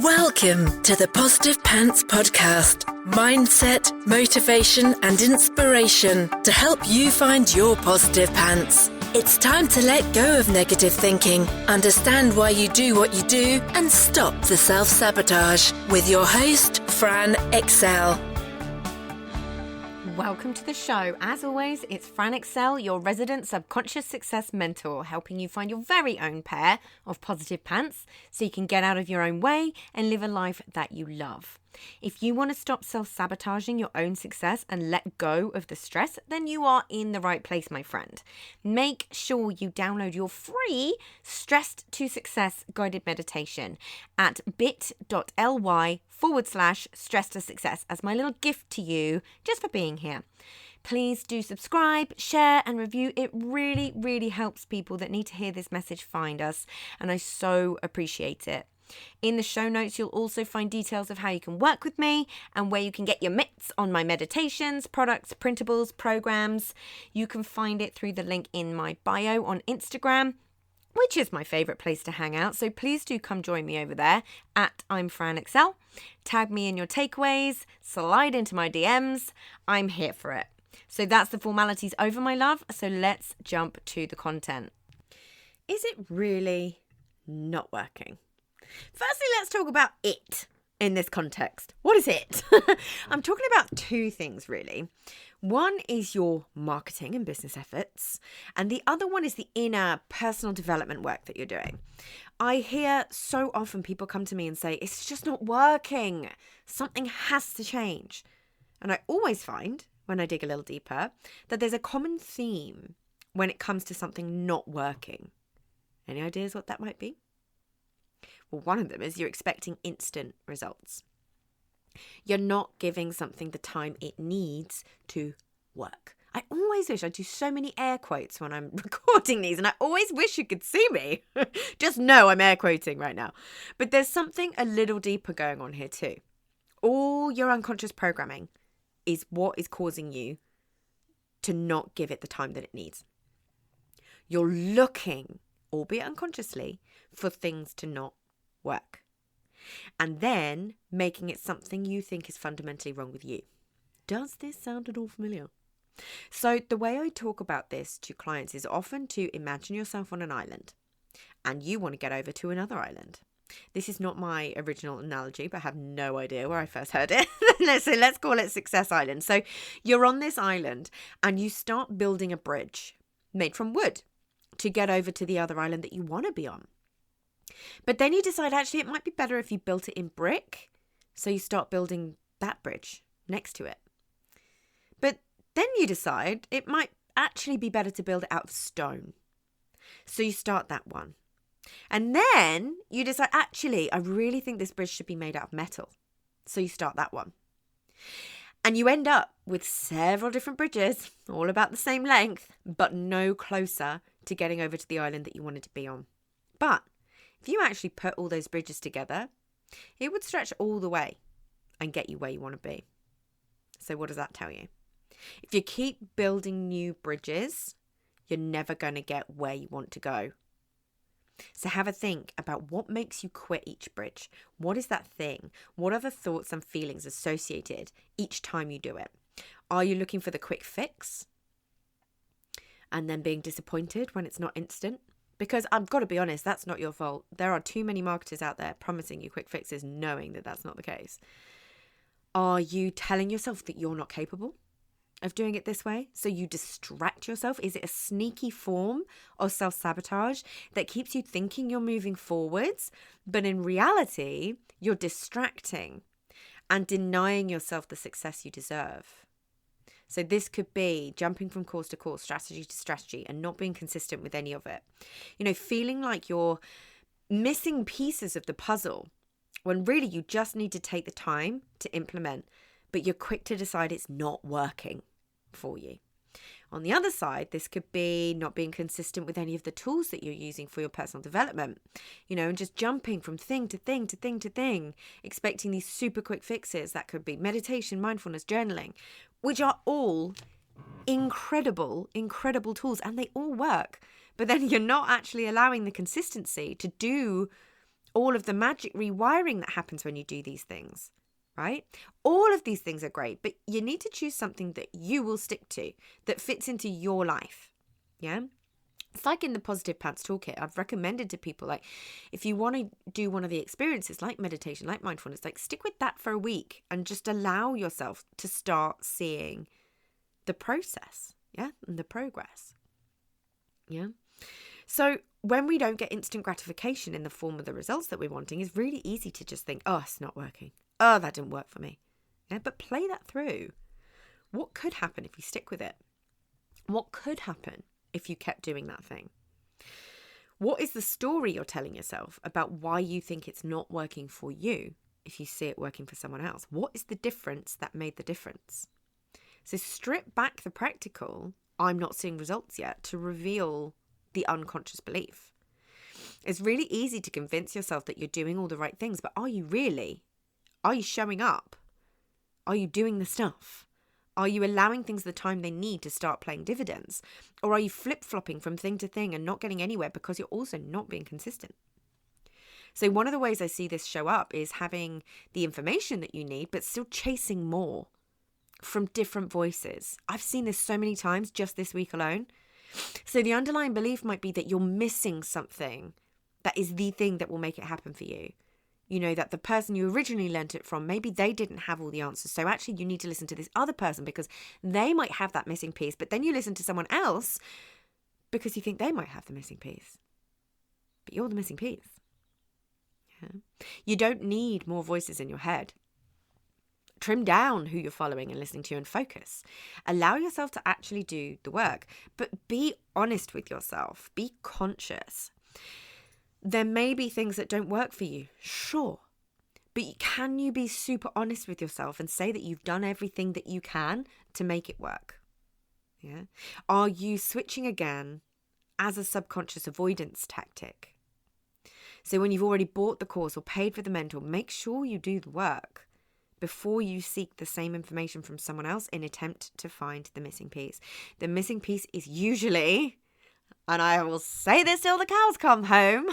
Welcome to the Positive Pants Podcast. Mindset, motivation and inspiration to help you find your positive pants. It's time to let go of negative thinking, understand why you do what you do and stop the self-sabotage with your host, Fran Excel. Welcome to the show. As always, it's Fran Excel, your resident subconscious success mentor, helping you find your very own pair of positive pants so you can get out of your own way and live a life that you love. If you want to stop self-sabotaging your own success and let go of the stress, then you are in the right place, my friend. Make sure you download your free Stressed to Success guided meditation at bit.ly/stress to success as my little gift to you just for being here. Please do subscribe, share and review. It really, really helps people that need to hear this message find us, and I so appreciate it. In the show notes, you'll also find details of how you can work with me and where you can get your mitts on my meditations, products, printables, programs. You can find it through the link in my bio on Instagram, which is my favorite place to hang out. So please do come join me over there at I'm Fran Excel. Tag me in your takeaways, slide into my DMs. I'm here for it. So that's the formalities over, my love. So let's jump to the content. Is it really not working? Firstly, let's talk about it in this context. What is it? I'm talking about two things, really. One is your marketing and business efforts, and the other one is the inner personal development work that you're doing. I hear so often people come to me and say, it's just not working. Something has to change. And I always find, when I dig a little deeper, that there's a common theme when it comes to something not working. Any ideas what that might be? Well, one of them is you're expecting instant results. You're not giving something the time it needs to work. I always wish I do so many air quotes when I'm recording these, and I always wish you could see me. Just know I'm air quoting right now. But there's something a little deeper going on here too. All your unconscious programming is what is causing you to not give it the time that it needs. You're looking, albeit unconsciously, for things to not work, and then making it something you think is fundamentally wrong with you. Does this sound at all familiar? So the way I talk about this to clients is often to imagine yourself on an island and you want to get over to another island. This is not my original analogy, but I have no idea where I first heard it. So let's call it Success Island. So you're on this island and you start building a bridge made from wood to get over to the other island that you want to be on. But then you decide actually it might be better if you built it in brick. So you start building that bridge next to it. But then you decide it might actually be better to build it out of stone. So you start that one. And then you decide actually I really think this bridge should be made out of metal. So you start that one. And you end up with several different bridges, all about the same length, but no closer to getting over to the island that you wanted to be on. But if you actually put all those bridges together, it would stretch all the way and get you where you want to be. So what does that tell you? If you keep building new bridges, you're never going to get where you want to go. So have a think about what makes you quit each bridge. What is that thing? What are the thoughts and feelings associated each time you do it? Are you looking for the quick fix and then being disappointed when it's not instant? Because I've got to be honest, that's not your fault. There are too many marketers out there promising you quick fixes, knowing that that's not the case. Are you telling yourself that you're not capable of doing it this way? So you distract yourself? Is it a sneaky form of self-sabotage that keeps you thinking you're moving forwards, but in reality, you're distracting and denying yourself the success you deserve? So this could be jumping from course to course, strategy to strategy, and not being consistent with any of it. You know, feeling like you're missing pieces of the puzzle when really you just need to take the time to implement, but you're quick to decide it's not working for you. On the other side, this could be not being consistent with any of the tools that you're using for your personal development, you know, and just jumping from thing to thing to thing to thing, expecting these super quick fixes. That could be meditation, mindfulness, journaling, which are all incredible tools, and they all work. But then you're not actually allowing the consistency to do all of the magic rewiring that happens when you do these things, right? All of these things are great, but you need to choose something that you will stick to, that fits into your life. Yeah. It's like in the Positive Pants Toolkit, I've recommended to people, like, if you want to do one of the experiences like meditation, like mindfulness, like stick with that for a week and just allow yourself to start seeing the process, yeah, and the progress. Yeah. So when we don't get instant gratification in the form of the results that we're wanting, it's really easy to just think, oh, it's not working. Oh, that didn't work for me. Yeah, but play that through. What could happen if you stick with it? What could happen if you kept doing that thing? What is the story you're telling yourself about why you think it's not working for you if you see it working for someone else? What is the difference that made the difference? So strip back the practical, I'm not seeing results yet, to reveal the unconscious belief. It's really easy to convince yourself that you're doing all the right things, but are you really? Are you showing up? Are you doing the stuff? Are you allowing things the time they need to start paying dividends? Or are you flip-flopping from thing to thing and not getting anywhere because you're also not being consistent? So one of the ways I see this show up is having the information that you need, but still chasing more from different voices. I've seen this so many times just this week alone. So the underlying belief might be that you're missing something that is the thing that will make it happen for you. You know, that the person you originally learnt it from, maybe they didn't have all the answers. So actually you need to listen to this other person because they might have that missing piece. But then you listen to someone else because you think they might have the missing piece. But you're the missing piece. Yeah. You don't need more voices in your head. Trim down who you're following and listening to and focus. Allow yourself to actually do the work. But be honest with yourself. Be conscious. There may be things that don't work for you, sure. But can you be super honest with yourself and say that you've done everything that you can to make it work? Yeah. Are you switching again as a subconscious avoidance tactic? So when you've already bought the course or paid for the mentor, make sure you do the work before you seek the same information from someone else in attempt to find the missing piece. The missing piece is usually, and I will say this till the cows come home,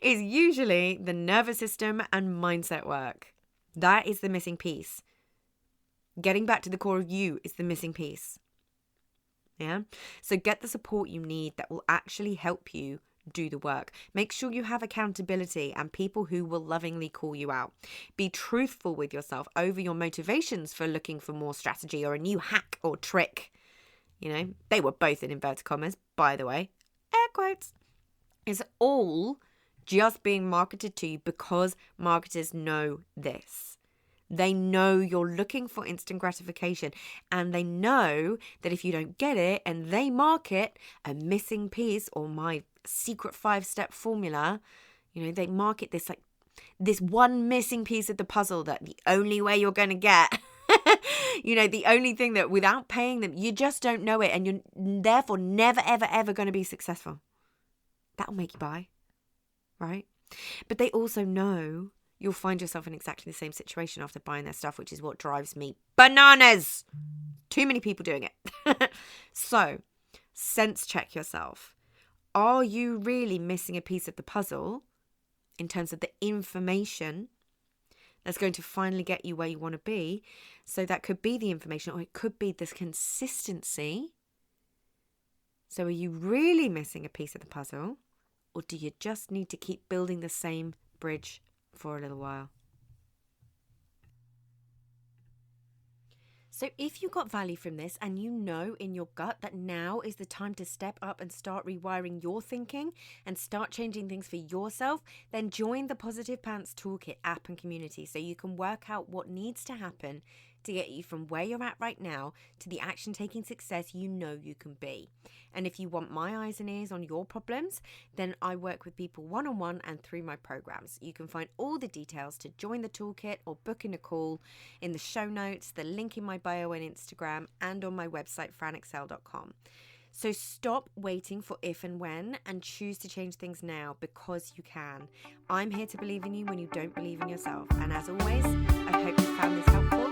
is usually the nervous system and mindset work. That is the missing piece. Getting back to the core of you is the missing piece. Yeah. So get the support you need that will actually help you do the work. Make sure you have accountability and people who will lovingly call you out. Be truthful with yourself over your motivations for looking for more strategy or a new hack or trick. You know, they were both in inverted commas, by the way. Air quotes. It's all just being marketed to you because marketers know this. They know you're looking for instant gratification, and they know that if you don't get it and they market a missing piece or my secret 5-step formula, you know, they market this like this one missing piece of the puzzle that the only way you're going to get, you know, the only thing that without paying them, you just don't know it and you're therefore never, ever, ever going to be successful. That'll make you buy, right? But they also know you'll find yourself in exactly the same situation after buying their stuff, which is what drives me bananas. Too many people doing it. So, sense check yourself. Are you really missing a piece of the puzzle in terms of the information that's going to finally get you where you want to be? So that could be the information, or it could be this consistency. So are you really missing a piece of the puzzle? Or do you just need to keep building the same bridge for a little while? So if you got value from this and you know in your gut that now is the time to step up and start rewiring your thinking and start changing things for yourself, then join the Positive Pants Toolkit app and community so you can work out what needs to happen to get you from where you're at right now to the action-taking success you know you can be. And if you want my eyes and ears on your problems, then I work with people one-on-one and through my programs. You can find all the details to join the toolkit or book in a call in the show notes, the link in my bio on Instagram, and on my website, franexcel.com. So stop waiting for if and when and choose to change things now because you can. I'm here to believe in you when you don't believe in yourself. And as always, I hope you found this helpful.